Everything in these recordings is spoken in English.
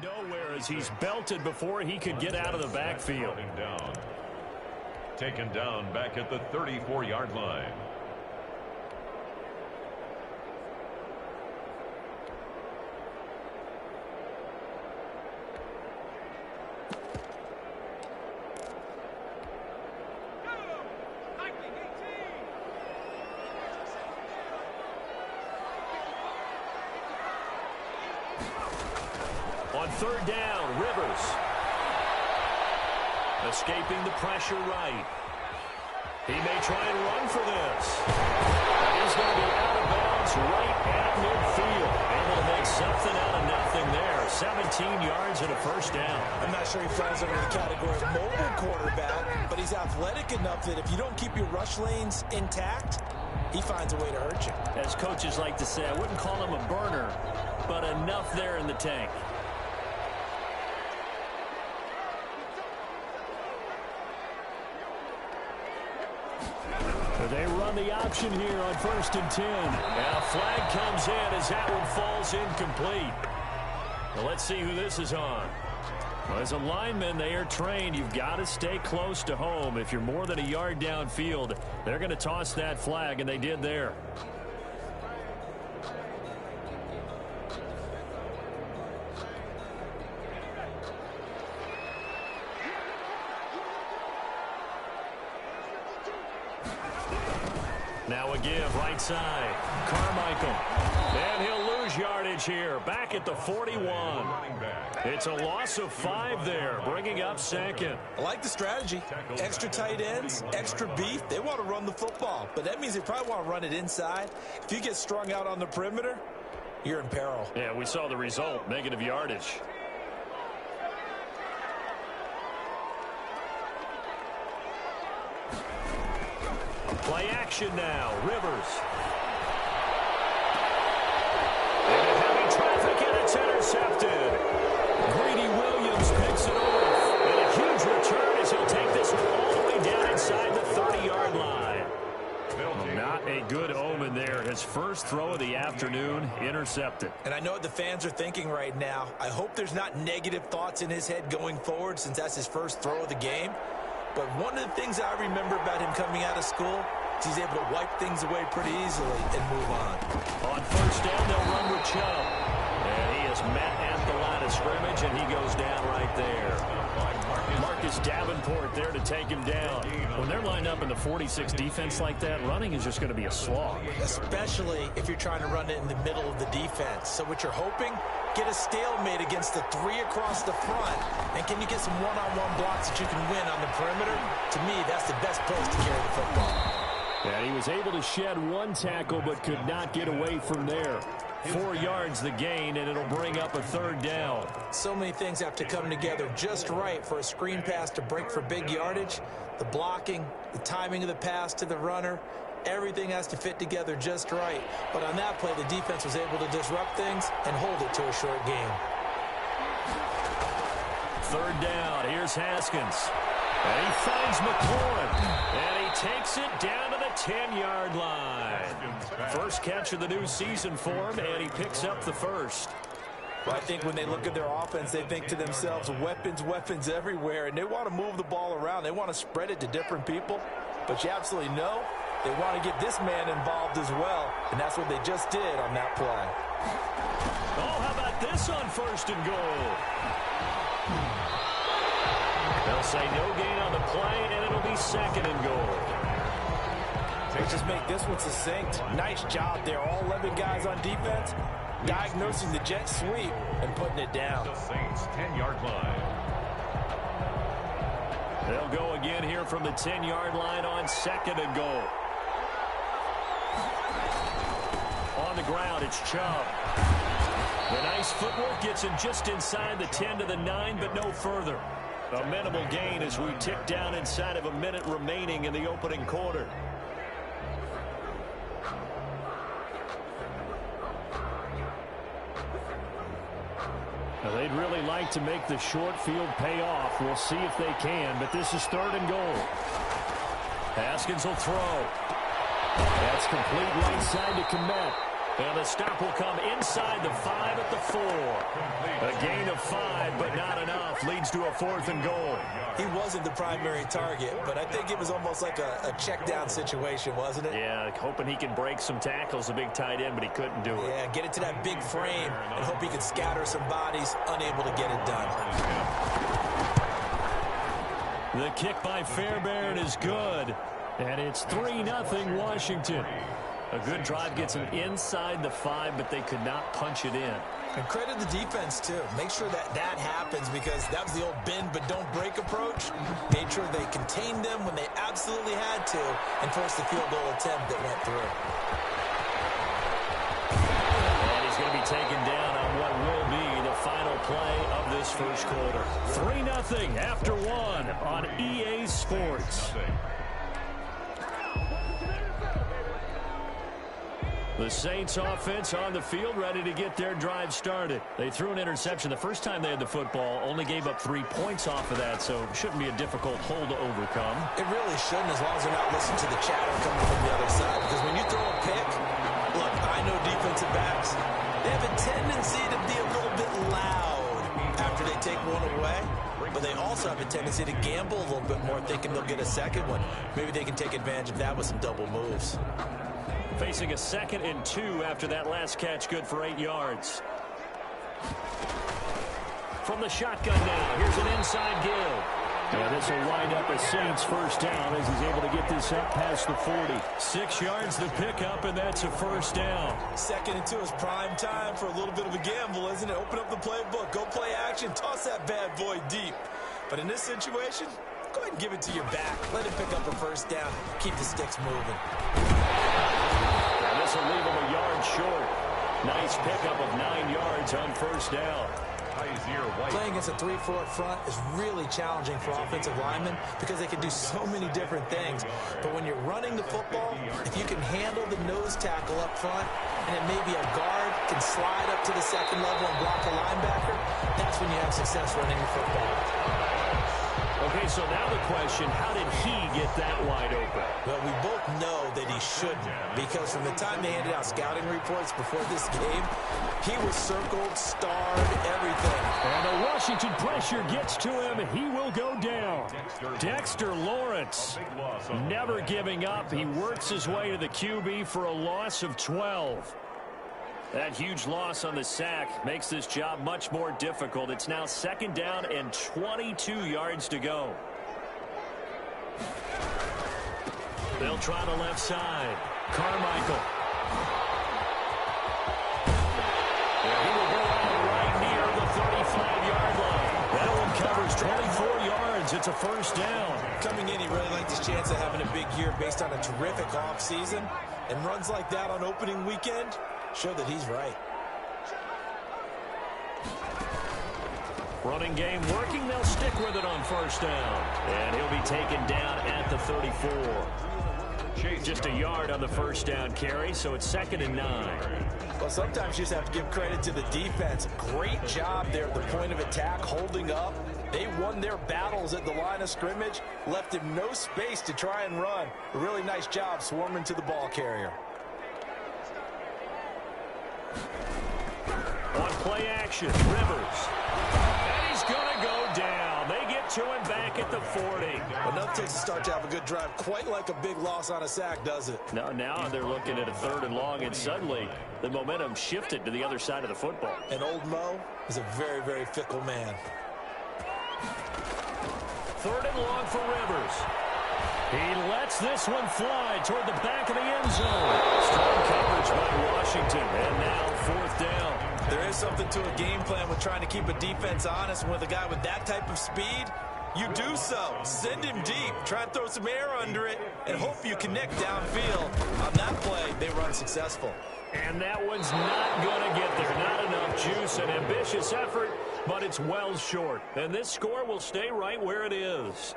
nowhere as he's belted before he could get out of the backfield. Taken down back at the 34-yard line. On third down, Rivers. Escaping the pressure right. He may try and run for this. He's going to be out of bounds right at midfield. Able to make something out of nothing there. 17 yards and a first down. I'm not sure he falls under the category of mobile quarterback, but he's athletic enough that if you don't keep your rush lanes intact, he finds a way to hurt you. As coaches like to say, I wouldn't call him a burner, but enough there in the tank. They run the option here on 1st and 10. And a flag comes in as that one falls incomplete. Well, let's see who this is on. Well, as a lineman, they are trained. You've got to stay close to home. If you're more than a yard downfield, they're going to toss that flag, and they did there. Now a give right side. Carmichael. And he'll lose yardage here. Back at the 41. It's a loss of 5 there, bringing up second. I like the strategy. Extra tight ends, extra beef. They want to run the football, but that means they probably want to run it inside. If you get strung out on the perimeter, you're in peril. Yeah, we saw the result, negative yardage. Play action now. Rivers. And heavy traffic, and it's intercepted. Greedy Williams picks it off. And a huge return as he'll take this one all the way down inside the 30-yard line. Well, not a good omen there. His first throw of the afternoon, intercepted. And I know what the fans are thinking right now. I hope there's not negative thoughts in his head going forward since that's his first throw of the game. But one of the things I remember about him coming out of school is he's able to wipe things away pretty easily and move on. On first down, they'll run with Chubb. And he is met at the line of scrimmage, and he goes down right there. Marcus Davenport there to take him down. When they're lined up in the 46 defense like that, running is just going to be a slog. Especially if you're trying to run it in the middle of the defense. So what you're hoping, get a stalemate against the 3 across the front. And can you get some one-on-one blocks that you can win on the perimeter? To me, that's the best place to carry the football. Yeah, he was able to shed 1 tackle but could not get away from there. 4 yards the gain, and it'll bring up a third down. So many things have to come together just right for a screen pass to break for big yardage. The blocking, the timing of the pass to the runner, everything has to fit together just right. But on that play, the defense was able to disrupt things and hold it to a short game. Third down, here's Haskins. And he finds McLaurin. And he takes it down to the 10-yard line. First catch of the new season for him, and he picks up the first. Well, I think when they look at their offense, they think to themselves, weapons, weapons everywhere, and they want to move the ball around. They want to spread it to different people. But you absolutely know they want to get this man involved as well, and that's what they just did on that play. Oh, how about this on first and goal? They'll say no gain on the play, and it'll be second and goal. They just make this one succinct. Nice job there. All 11 guys on defense diagnosing the jet sweep and putting it down. The Saints 10-yard line. They'll go again here from the 10-yard line on second and goal. On the ground, it's Chubb. The nice footwork gets him just inside the 10 to the 9, but no further. A minimal gain as we tick down inside of a minute remaining in the opening quarter. Now, they'd really like to make the short field pay off. We'll see if they can, but this is third and goal. Haskins will throw. That's complete right side to Kmet. And the stop will come inside the 5 at the 4. A gain of 5, but not enough. Leads to a 4th and goal. He wasn't the primary target, but I think it was almost like a check down situation, wasn't it? Yeah, hoping he can break some tackles, a big tight end, but he couldn't do it. Yeah, get it to that big frame and hope he could scatter some bodies, unable to get it done. The kick by Fairbairn is good, and it's 3-0 Washington. A good drive gets him inside the 5, but they could not punch it in. And credit the defense, too. Make sure that happens, because that was the old bend but don't break approach. Made sure they contained them when they absolutely had to and forced the field goal attempt that went through. And he's going to be taken down on what will be the final play of this first quarter. 3-0 after 1 on EA Sports. The Saints offense on the field, ready to get their drive started. They threw an interception the first time they had the football, only gave up 3 points off of that, so it shouldn't be a difficult hole to overcome. It really shouldn't, as long as they're not listening to the chatter coming from the other side, because when you throw a pick, look, I know defensive backs, they have a tendency to be a little bit loud after they take one away, but they also have a tendency to gamble a little bit more, thinking they'll get a second one. Maybe they can take advantage of that with some double moves. Facing a 2nd and 2 after that last catch, good for 8 yards. From the shotgun now, here's an inside give. And this will wind up a Saints first down as he's able to get this up past the 40. 6 yards to pick up, and that's a first down. 2nd and 2 is prime time for a little bit of a gamble, isn't it? Open up the playbook, go play action, toss that bad boy deep. But in this situation, go ahead and give it to your back. Let him pick up a first down. Keep the sticks moving. And this will leave him a yard short. Nice pickup of 9 yards on first down. Playing against a 3-4 front is really challenging for offensive linemen because they can do so many different things. But when you're running the football, if you can handle the nose tackle up front, and then maybe a guard can slide up to the 2nd level and block a linebacker, that's when you have success running the football. Okay, so now the question, how did he get that wide open? Well, we both know that he shouldn't, because from the time they handed out scouting reports before this game, he was circled, starred, everything. And the Washington pressure gets to him, and he will go down. Dexter Lawrence, never giving up. He works his way to the QB for a loss of 12. That huge loss on the sack makes this job much more difficult. It's now 2nd down and 22 yards to go. They'll try the left side. Carmichael. And he will go out right near the 35-yard line. That one covers 24 yards. It's a first down. Coming in, he really liked his chance of having a big year based on a terrific offseason. And runs like that on opening weekend show that he's right. Running game working. They'll stick with it on first down. And he'll be taken down at the 34. Just a yard on the first down carry, so it's 2nd and 9. Well, sometimes you just have to give credit to the defense. Great job there at the point of attack, holding up. They won their battles at the line of scrimmage, left him no space to try and run. A really nice job swarming to the ball carrier. On play action, Rivers. And he's going to go down. They get to him back at the 40. Enough takes to start to have a good drive, quite like a big loss on a sack, does it? Now they're looking at a 3rd and long, and suddenly the momentum shifted to the other side of the football. And old Mo is a very, very fickle man. 3rd and long for Rivers. He lets this one fly toward the back of the end zone. Strong coverage by Washington, and now 4th down. There is something to a game plan with trying to keep a defense honest. With a guy with that type of speed, you do so. Send him deep. Try and throw some air under it and hope you connect downfield. On that play, they were unsuccessful. And that one's not going to get there. Not enough juice. An ambitious effort, but it's well short. And this score will stay right where it is.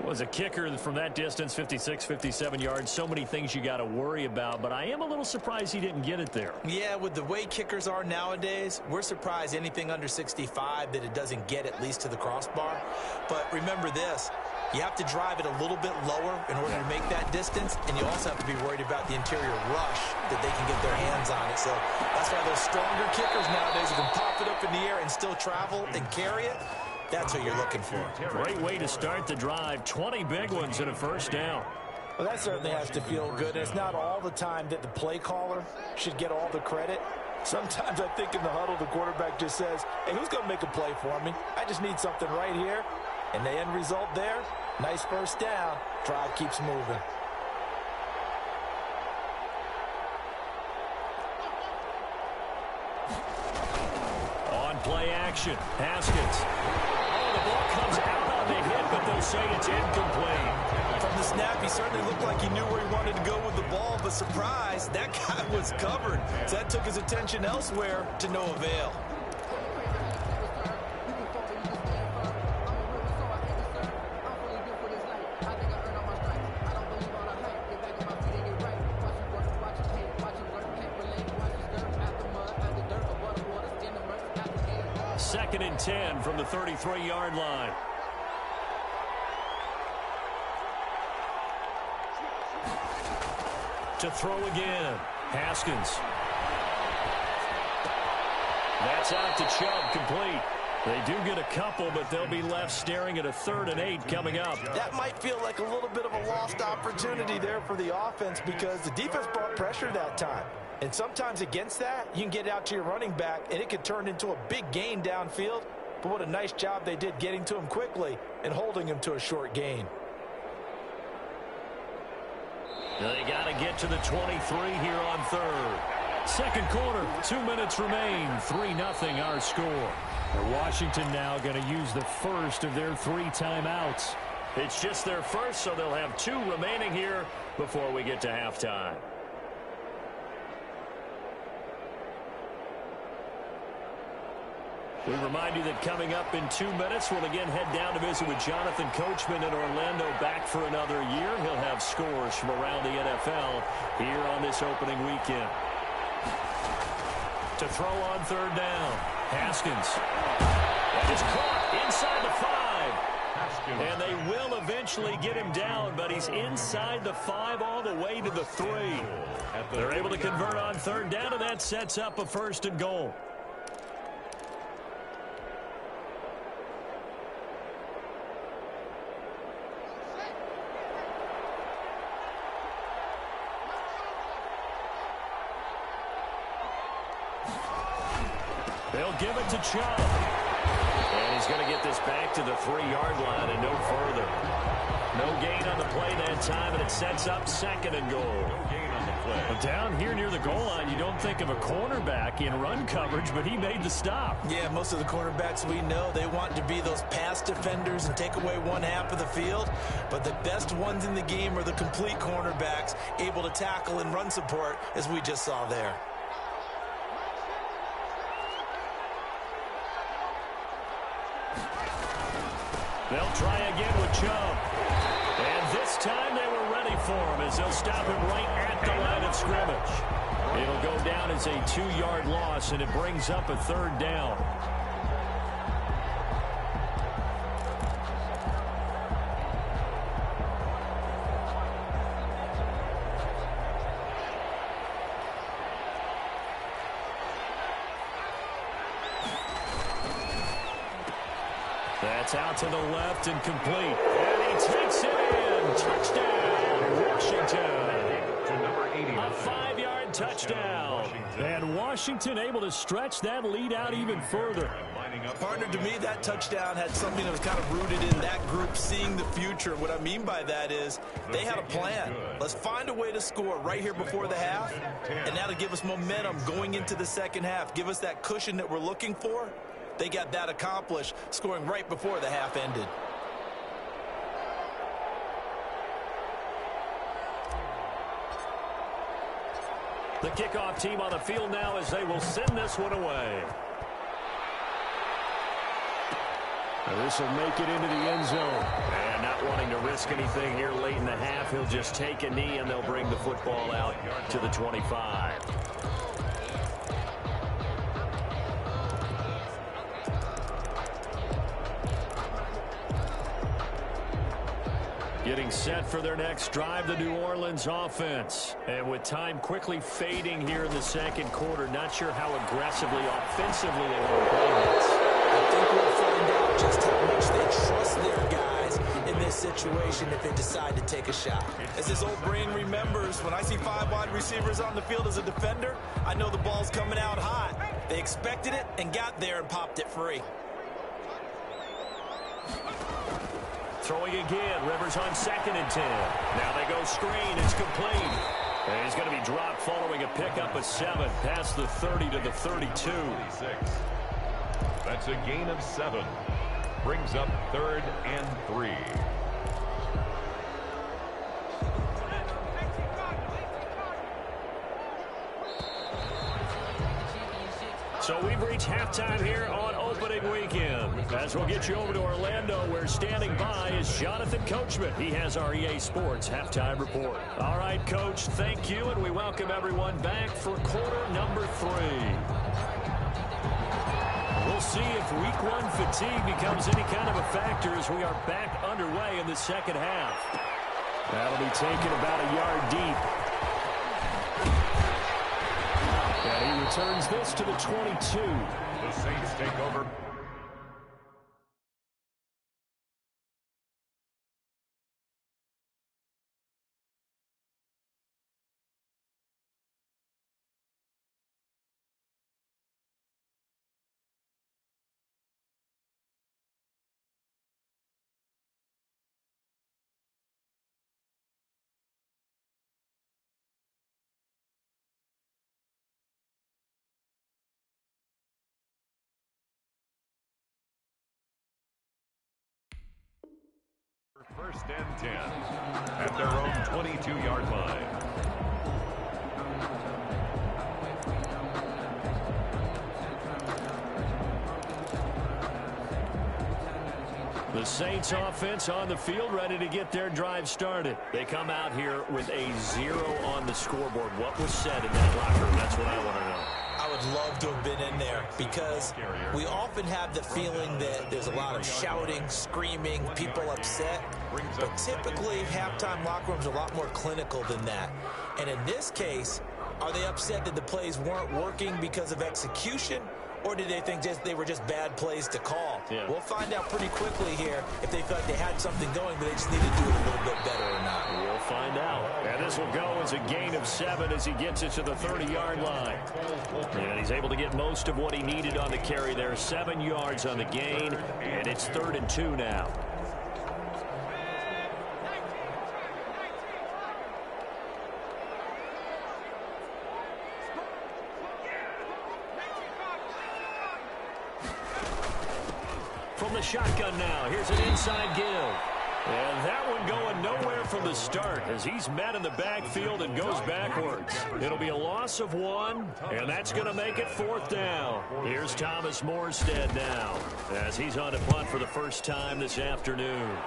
Was a kicker from that distance, 56, 57 yards. So many things you got to worry about, but I am a little surprised he didn't get it there. Yeah, with the way kickers are nowadays, we're surprised anything under 65 that it doesn't get at least to the crossbar. But remember this, You have to drive it a little bit lower in order to make that distance, and you also have to be worried about the interior rush that they can get their hands on it. So that's why those stronger kickers nowadays who can pop it up in the air and still travel and carry it, that's what you're looking for. Great way to start the drive. 20 big ones and a first down. Well, that certainly has to feel good. And it's not all the time that the play caller should get all the credit. Sometimes I think in the huddle, the quarterback just says, hey, who's going to make a play for me? I just need something right here. And the end result there, nice first down. Drive keeps moving. On play action, Haskins. Oh, the ball comes out on the hit, but they'll say it's incomplete. From the snap, he certainly looked like he knew where he wanted to go with the ball, but surprise, that guy was covered. So that took his attention elsewhere to no avail. Second and 10 from the 33-yard line. To throw again, Haskins. That's out to Chubb, complete. They do get a couple, but they'll be left staring at a 3rd and 8 coming up. That might feel like a little bit of a lost opportunity there for the offense because the defense brought pressure that time. And sometimes against that, you can get out to your running back, and it could turn into a big gain downfield. But what a nice job they did getting to him quickly and holding him to a short gain. They got to get to the 23 here on 3rd. Second quarter, 2 minutes remain. 3-0 our score. Washington now going to use the first of their 3 timeouts. It's just their first, so they'll have 2 remaining here before we get to halftime. We remind you that coming up in 2 minutes, we'll again head down to visit with Jonathan Coachman in Orlando, back for another year. He'll have scores from around the NFL here on this opening weekend. To throw on 3rd down, Haskins. And it's caught inside the 5. And they will eventually get him down, but he's inside the 5 all the way to the 3. They're able to convert on 3rd down, and that sets up a 1st and goal. They'll give it to Chubb. And he's going to get this back to the 3-yard line and no further. No gain on the play that time, and it sets up 2nd and goal. No gain on the play. But down here near the goal line, you don't think of a cornerback in run coverage, but he made the stop. Yeah, most of the cornerbacks we know, they want to be those pass defenders and take away one half of the field. But the best ones in the game are the complete cornerbacks, able to tackle and run support, as we just saw there. They'll try again with Chubb. And this time they were ready for him as they'll stop him right at the line of scrimmage. It'll go down as a 2-yard loss, and it brings up a 3rd down. That's out to the left and complete. And he takes it in. Touchdown, Washington. To number 80. A 5-yard touchdown. And Washington able to stretch that lead out even further. Partner, to me, that touchdown had something that was kind of rooted in that group seeing the future. What I mean by that is they had a plan. Let's find a way to score right here before the half, and that'll give us momentum going into the second half. Give us that cushion that we're looking for. They got that accomplished, scoring right before the half ended. The kickoff team on the field now as they will send this one away. This will make it into the end zone. And not wanting to risk anything here late in the half, he'll just take a knee and they'll bring the football out to the 25. Getting set for their next drive, the New Orleans offense. And with time quickly fading here in the second quarter, not sure how aggressively, offensively they want to play this. I think we'll find out just how much they trust their guys in this situation if they decide to take a shot. As his old brain remembers, when I see 5 wide receivers on the field as a defender, I know the ball's coming out hot. They expected it and got there and popped it free. Throwing again, Rivers on 2nd and 10. Now they go screen, it's complete. And he's going to be dropped following a pickup of 7, past the 30 to the 32. 36. That's a gain of 7. Brings up 3rd and 3. So we've reached halftime here on opening weekend. As we'll get you over to Orlando, where standing by is Jonathan Coachman. He has our EA Sports halftime report. All right, Coach, thank you, and we welcome everyone back for quarter number 3. We'll see if week 1 fatigue becomes any kind of a factor as we are back underway in the second half. That'll be taken about a yard deep. And he returns this to the 22. The Saints take over. First and 10 at their own 22-yard line. The Saints offense on the field, ready to get their drive started. They come out here with a 0 on the scoreboard. What was said in that locker room? That's what I want to know. I would love to have been in there because we often have the feeling that there's a lot of shouting, screaming, people upset. But typically, halftime locker rooms are a lot more clinical than that. And in this case, are they upset that the plays weren't working because of execution? Or did they think they were just bad plays to call? Yeah. We'll find out pretty quickly here if they felt like they had something going, but they just needed to do it a little bit better or not. We'll find out. And this will go as a gain of 7 as he gets it to the 30-yard line. And he's able to get most of what he needed on the carry there. 7 yards on the gain, and it's 3rd and 2 now. From the shotgun now, here's an inside give. And that one going nowhere from the start as he's met in the backfield and goes backwards. It'll be a loss of 1, and that's going to make it 4th down. Here's Thomas Morstead now as he's on to punt for the first time this afternoon.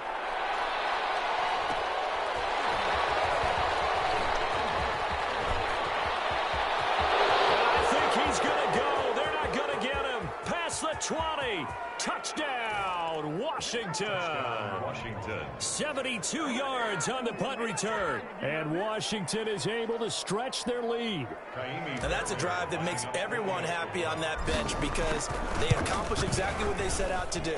I think he's going to go. They're not going to get him. Past the 20. Touchdown, Washington. 72 yards on the punt return. And Washington is able to stretch their lead. And that's a drive that makes everyone happy on that bench because they accomplish exactly what they set out to do.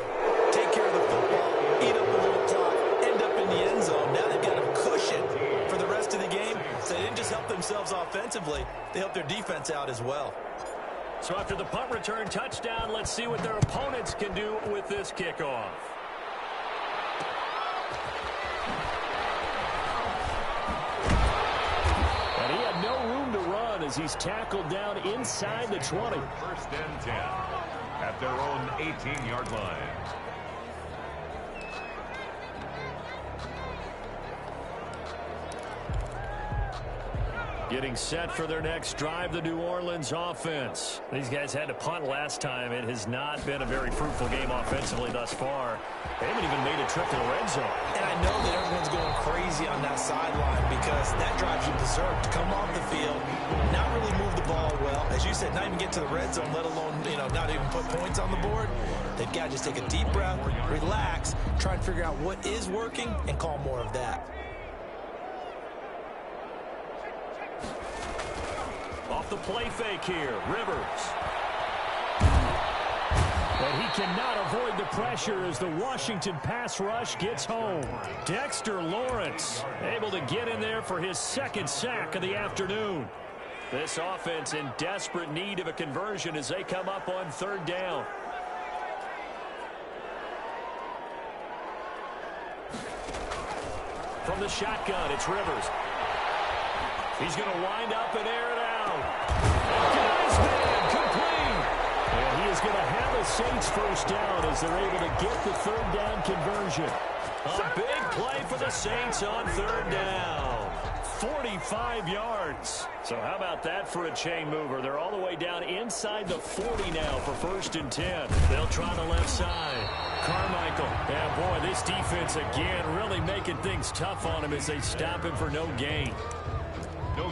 Take care of the football, eat up a little clock, end up in the end zone. Now they've got a cushion for the rest of the game. So they didn't just help themselves offensively, they helped their defense out as well. So after the punt return touchdown, let's see what their opponents can do with this kickoff. And he had no room to run as he's tackled down inside the 20. 1st and 10 at their own 18-yard line. Getting set for their next drive, the New Orleans offense. These guys had to punt last time. It has not been a very fruitful game offensively thus far. They haven't even made a trip to the red zone. And I know that everyone's going crazy on that sideline because that drive you deserve to come off the field, not really move the ball well, as as you said, not even get to the red zone, let alone, not even put points on the board. They've got to just take a deep breath, relax, try and figure out what is working, and call more of that. Off the play fake here, Rivers. But he cannot avoid the pressure as the Washington pass rush gets home. Dexter Lawrence able to get in there for his second sack of the afternoon. This offense in desperate need of a conversion as they come up on third down. From the shotgun, it's Rivers. He's going to wind up and air it out. Guy's man, complete. And he is going to have a Saints first down as they're able to get the third down conversion. A big play for the Saints on third down. 45 yards. So how about that for a chain mover? They're all the way down inside the 40 now for first and 10. They'll try the left side. Carmichael. Yeah, boy, this defense again really making things tough on him as they stop him for no gain.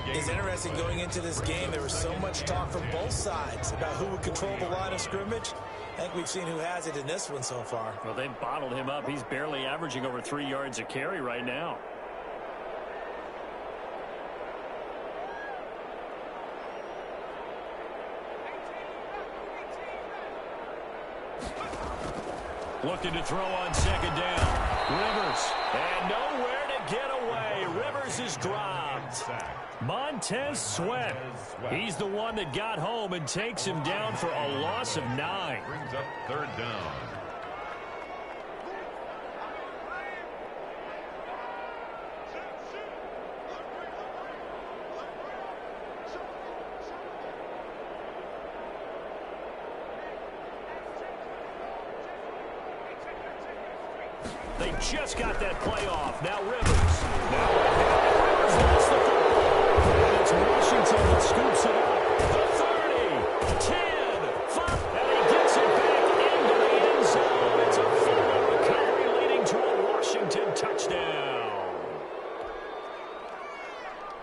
It's interesting going into this game. There was so much talk from both sides about who would control the line of scrimmage. I think we've seen who has it in this one so far. Well, they've bottled him up. He's barely averaging over 3 yards a carry right now. Looking to throw on second down. Rivers. And nowhere to get away. Rivers is dropped. Montez Sweat. He's the one that got home and takes him down for a loss of 9. Brings up third down. They just got that play off. Now Rivers. Now Rivers lost the football. And it's Washington that scoops it up. The 30, 10, 5. And he gets it back into the end zone. It's a full recovery leading to a Washington touchdown.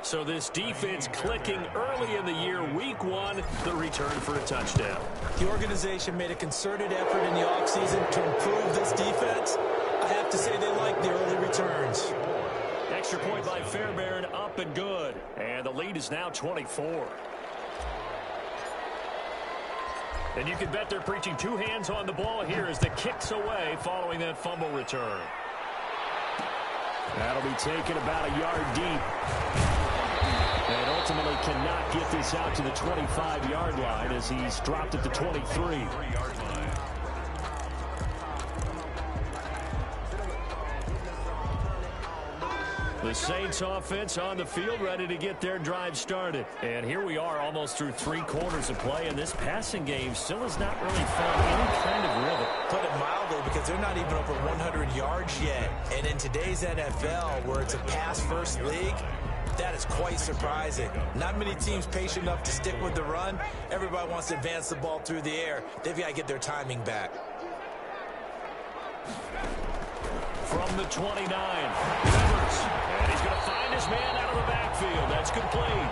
So this defense clicking early in the year, week 1, the return for a touchdown. The organization made a concerted effort in the offseason to improve this defense. I have to say they like the early returns. Extra point by Fairbairn, up and good. And the lead is now 24. And you can bet they're preaching 2 hands on the ball here as the kick's away following that fumble return. That'll be taken about a yard deep. And ultimately cannot get this out to the 25-yard line as he's dropped at the 23. The Saints offense on the field ready to get their drive started. And here we are almost through 3 quarters of play, and this passing game still has not really found any kind of rhythm. Put it mildly, because they're not even over 100 yards yet. And in today's NFL, where it's a pass-first league, that is quite surprising. Not many teams patient enough to stick with the run. Everybody wants to advance the ball through the air. They've got to get their timing back. From the 29, Rivers. And he's going to find his man out of the backfield. That's complete.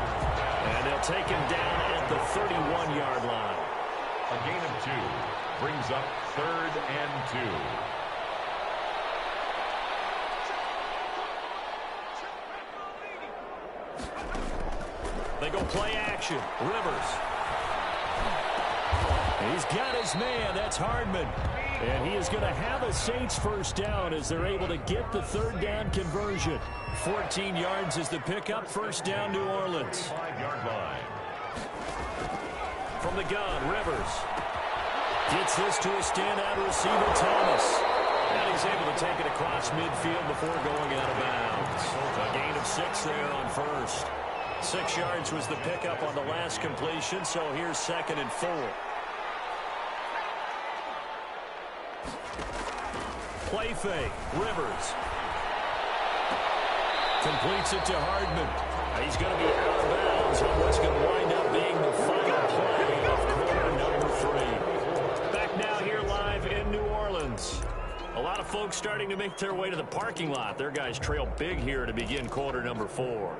And they'll take him down at the 31-yard line. A gain of 2 brings up third and 2. They go play action. Rivers. He's got his man. That's Hardman. And he is going to have a Saints first down as they're able to get the third down conversion. 14 yards is the pickup. First down, New Orleans. 5-yard line. From the gun, Rivers. Gets this to a standout receiver, Thomas. And he's able to take it across midfield before going out of bounds. A gain of 6 there on first. 6 yards was the pickup on the last completion, so here's 2nd and 4. Play fake, Rivers. Completes it to Hardman. He's going to be out of bounds on what's going to wind up being the final play of quarter number 3. Back now here live in New Orleans. A lot of folks starting to make their way to the parking lot. Their guys trail big here to begin quarter number 4.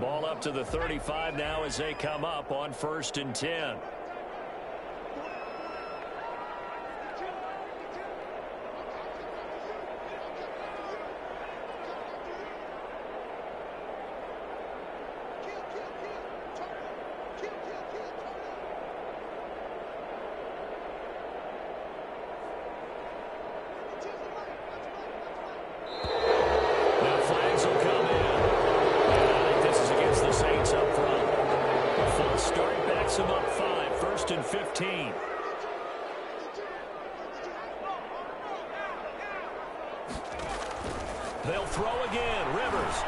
Ball up to the 35 now as they come up on 1st and 10. Him up 5, 1st and 15. They'll throw again. Rivers.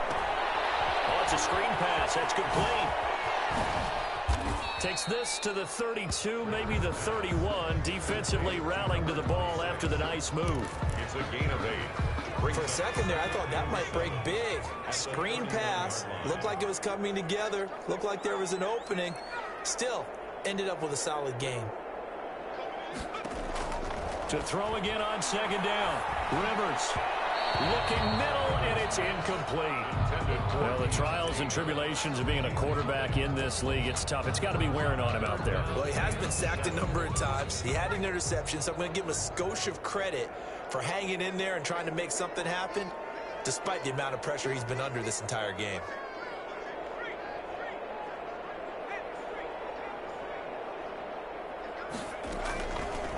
Oh, it's a screen pass. That's complete. Takes this to the 32, maybe the 31. Defensively rallying to the ball after the nice move. It's a gain of 8. For a second there, I thought that might break big. Screen pass. Looked like it was coming together. Looked like there was an opening. Still, ended up with a solid game. To throw again on 2nd down. Rivers looking middle, and it's incomplete. Well, the trials and tribulations of being a quarterback in this league, it's tough. It's got to be wearing on him out there. Well, he has been sacked a number of times. He had an interception, so I'm going to give him a skosh of credit for hanging in there and trying to make something happen, despite the amount of pressure he's been under this entire game.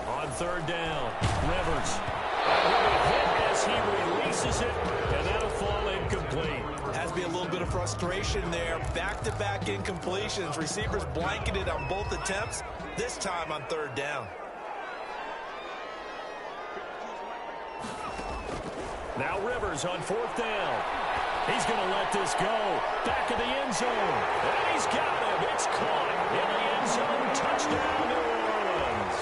On 3rd down, Rivers. Will be hit as he releases it, and that'll fall incomplete. Has to be a little bit of frustration there. Back-to-back incompletions. Receivers blanketed on both attempts, this time on 3rd down. Now Rivers on 4th down. He's going to let this go. Back of the end zone. And he's got him. It's caught in the end zone. Touchdown, New Orleans.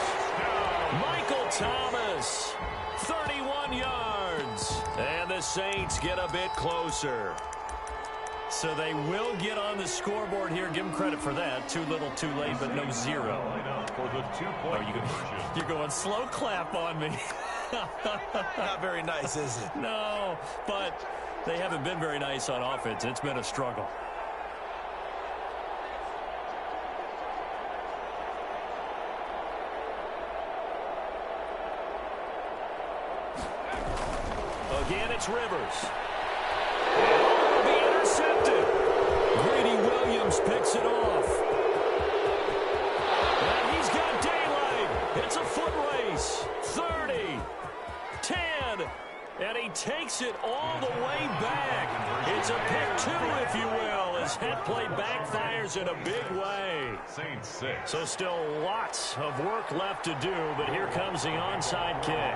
Michael Thomas, 31 yards. And the Saints get a bit closer. So they will get on the scoreboard here. Give them credit for that. Too little, too late, but no 0. For the 2-point You're going slow clap on me. Not very nice, is it? No, but they haven't been very nice on offense. It's been a struggle. Again, it's Rivers. And it'll be intercepted. Greedy Williams picks it off. And he's got daylight. It's a foot race. 30, 10, and he takes it all the way back. It's a pick 2, if you will, as that play backfires in a big way. Saints 6. So still lots of work left to do, but here comes the onside kick.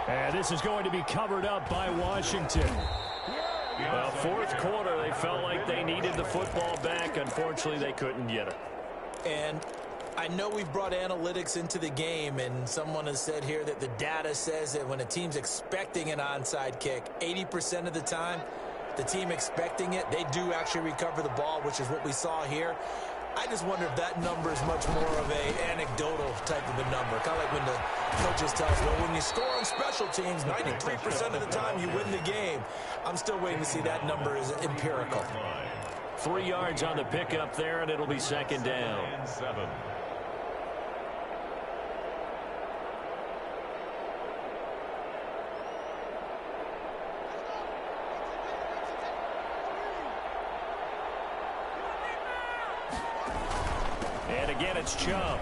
And this is going to be covered up by Washington. Well, 4th quarter, they felt like they needed the football back. Unfortunately, they couldn't get it. And I know we've brought analytics into the game, and someone has said here that the data says that when a team's expecting an onside kick, 80% of the time, the team expecting it, they do actually recover the ball, which is what we saw here. I just wonder if that number is much more of a anecdotal type of a number. Kind of like when the coaches tell us, well, when you score on special teams, 93% of the time you win the game. I'm still waiting to see that number is empirical. 3 yards on the pickup there, and it'll be 2nd down. 7. And again, it's Chubb.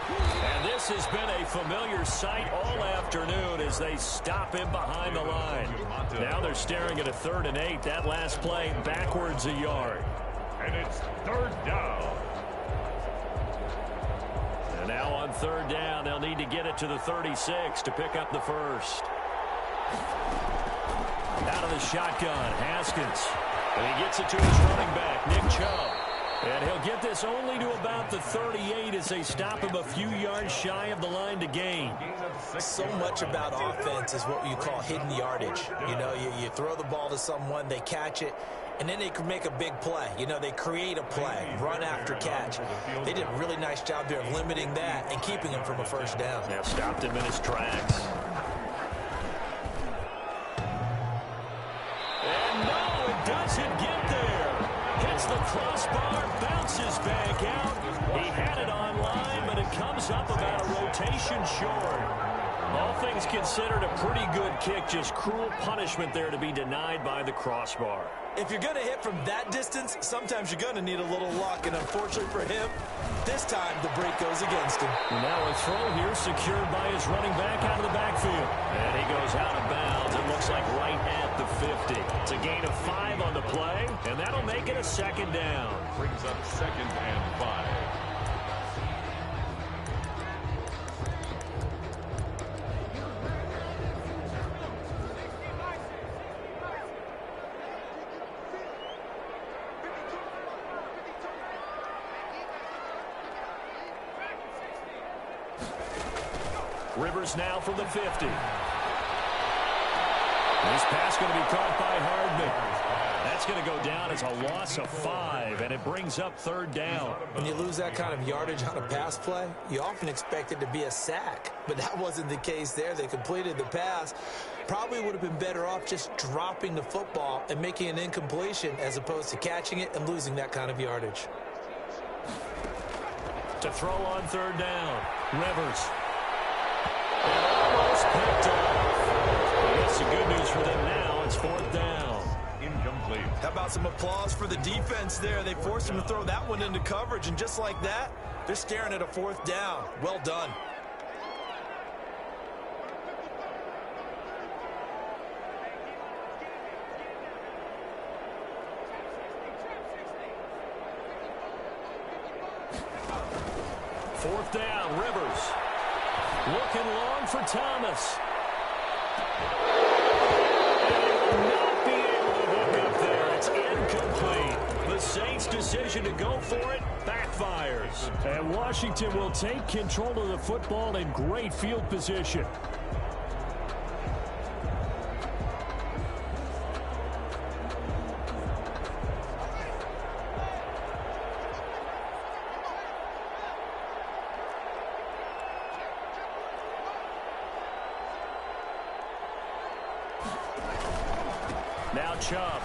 And this has been a familiar sight all afternoon as they stop him behind the line. Now they're staring at a 3rd and 8. That last play backwards a yard. And it's 3rd down. And now on 3rd down, they'll need to get it to the 36 to pick up the first. Out of the shotgun, Haskins. And he gets it to his running back, Nick Chubb. And he'll get this only to about the 38 as they stop him a few yards shy of the line to gain. So much about offense is what you call hidden yardage. You know, you throw the ball to someone, they catch it, and then they can make a big play. You know, they create a play, run after catch. They did a really nice job there of limiting that and keeping him from a first down. Yeah, stopped him in his tracks. And finds the crossbar, bounces back out. He had it online, but it comes up about a rotation short. All things considered, a pretty good kick. Just cruel punishment there to be denied by the crossbar. If you're going to hit from that distance, sometimes you're going to need a little luck. And unfortunately for him, this time the break goes against him. And now a throw here secured by his running back out of the backfield. And he goes out of bounds. It looks like right at the 50. It's a gain of 5 on the play, and that'll make it a second down. Brings up 2nd and 5. Rivers now from the 50. This pass going to be caught by Hardman. That's going to go down as a loss of 5, and it brings up 3rd down. When you lose that kind of yardage on a pass play, you often expect it to be a sack. But that wasn't the case there. They completed the pass. Probably would have been better off just dropping the football and making an incompletion as opposed to catching it and losing that kind of yardage. To throw on 3rd down, Rivers. And almost picked off. I guess the good news for them now, it's 4th down. Incomplete. How about some applause for the defense there? They forced him to throw that one into coverage, and just like that, they're staring at a 4th down. Well done. Fourth down, Rivers. Looking long for Thomas. And he will not be able to hook up there. It's incomplete. The Saints' decision to go for it backfires. And Washington will take control of the football in great field position. Now Chubb.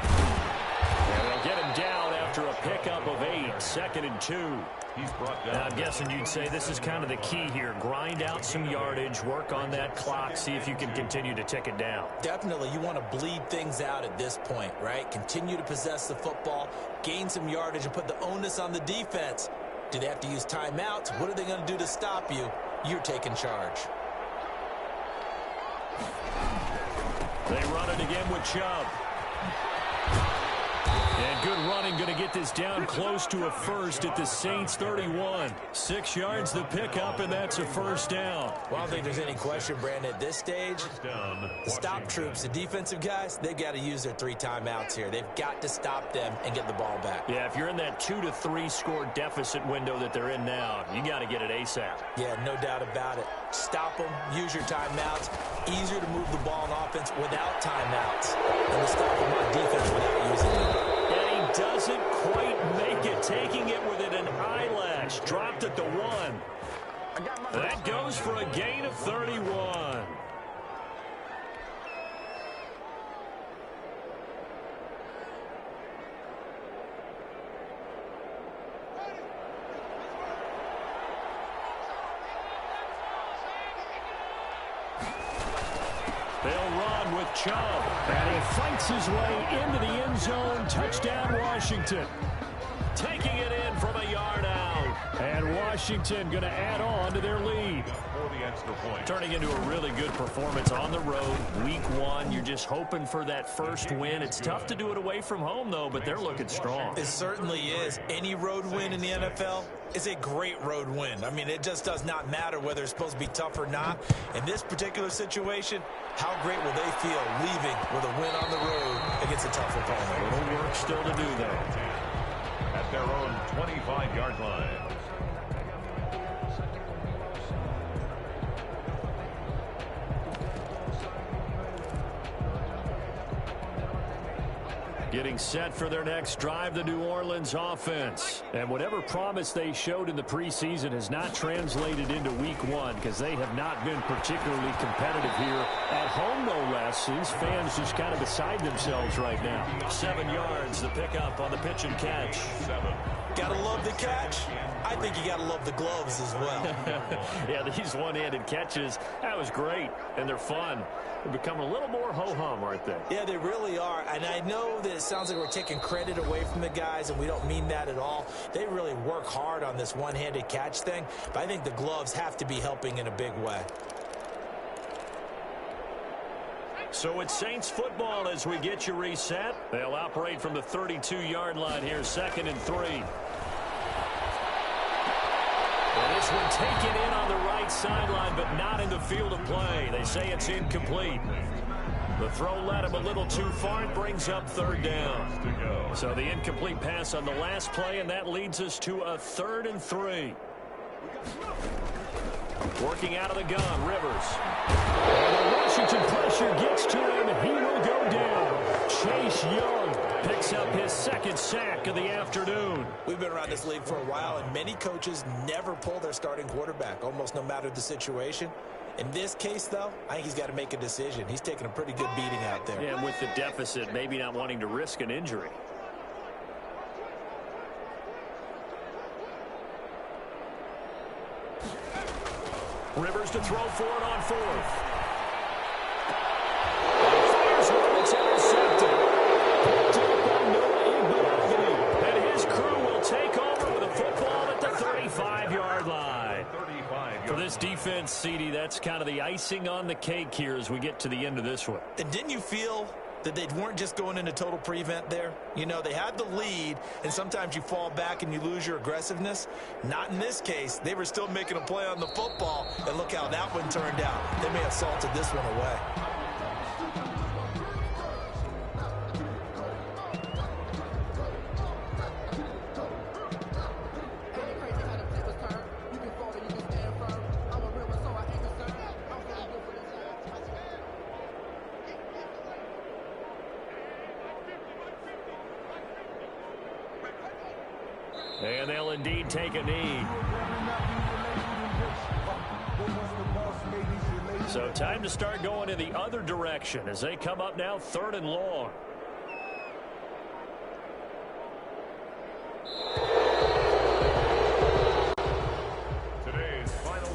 And they'll get him down after a pickup of 8. 2nd and 2. He's brought down. Now, I'm guessing you'd say this is kind of the key here. Grind out some yardage, work on that clock, see if you can continue to tick it down. Definitely, you want to bleed things out at this point, right? Continue to possess the football, gain some yardage, and put the onus on the defense. Do they have to use timeouts? What are they going to do to stop you? You're taking charge. They run it again with Chubb. And good running, going to get this down close to a first at the Saints 31. 6 yards the pickup, and that's a 1st down. Well, I don't think there's any question, Brandon, at this stage, the stop troops, the defensive guys, they've got to use their 3 timeouts here. They've got to stop them and get the ball back. Yeah, if you're in that 2 to 3 score deficit window that they're in now, you got to get it ASAP. Yeah, no doubt about it. Stop them, use your timeouts. Easier to move the ball on offense without timeouts than to stop them on defense without using them. And he doesn't quite make it, taking it within an eyelash. Dropped at the 1. That goes for a gain of 31. They'll run with Chubb. And he fights his way into the end zone. Touchdown, Washington. Taking it in from a yard out. And Washington going to add on to their lead. For the extra point. Turning into a really good performance on the road. Week 1, you're just hoping for that first win. It's tough to do it away from home, though, but they're looking strong. It certainly is. Any road win in the NFL is a great road win. I mean, it just does not matter whether it's supposed to be tough or not. In this particular situation, how great will they feel leaving with a win on the road against a tough opponent? A little work still to do, though. At their own 25-yard line. Getting set for their next drive, the New Orleans offense. And whatever promise they showed in the preseason has not translated into week one because they have not been particularly competitive here at home, no less. These fans just kind of beside themselves right now. 7 yards, the pickup on the pitch and catch. Gotta love the catch. I think you gotta love the gloves as well. Yeah, these one-handed catches, that was great, and they're fun. They've become a little more ho-hum, aren't they? Yeah, they really are. And I know that it sounds like we're taking credit away from the guys, and we don't mean that at all. They really work hard on this one-handed catch thing, but I think the gloves have to be helping in a big way. So it's Saints football as we get you reset. They'll operate from the 32-yard line here, 2nd and 3. And this one taken in on the right sideline, but not in the field of play. They say it's incomplete. The throw led him a little too far and brings up 3rd down. So the incomplete pass on the last play, and that leads us to a 3rd and 3. Working out of the gun, Rivers. And the Washington pressure gets to him, and he will go down. Chase Young picks up his 2nd sack of the afternoon. We've been around this league for a while, and many coaches never pull their starting quarterback, almost no matter the situation. In this case, though, I think he's got to make a decision. He's taking a pretty good beating out there. And with the deficit, maybe not wanting to risk an injury. Rivers to throw for it on 4th. And fires one, it's intercepted. Picked up by Noah Igbenogany. And his crew will take over with a football at the 35-yard line. For this defense, CD, that's kind of the icing on the cake here as we get to the end of this one. And didn't you feel that they weren't just going into total prevent there? You know, they had the lead, and sometimes you fall back and you lose your aggressiveness. Not in this case. They were still making a play on the football, and look how that one turned out. They may have salted this one away. And they'll indeed take a knee. So time to start going in the other direction as they come up now 3rd and long.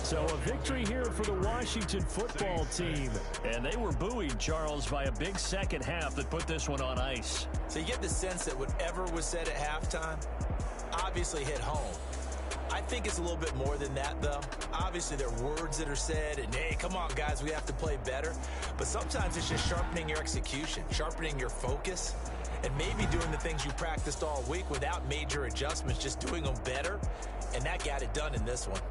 So a victory here for the Washington football team. And they were buoyed, Charles, by a big second half that put this one on ice. So you get the sense that whatever was said at halftime obviously hit home. I think it's a little bit more than that, though. Obviously, there are words that are said, and, hey, come on, guys, we have to play better. But sometimes it's just sharpening your execution, sharpening your focus, and maybe doing the things you practiced all week without major adjustments, just doing them better. And that got it done in this one.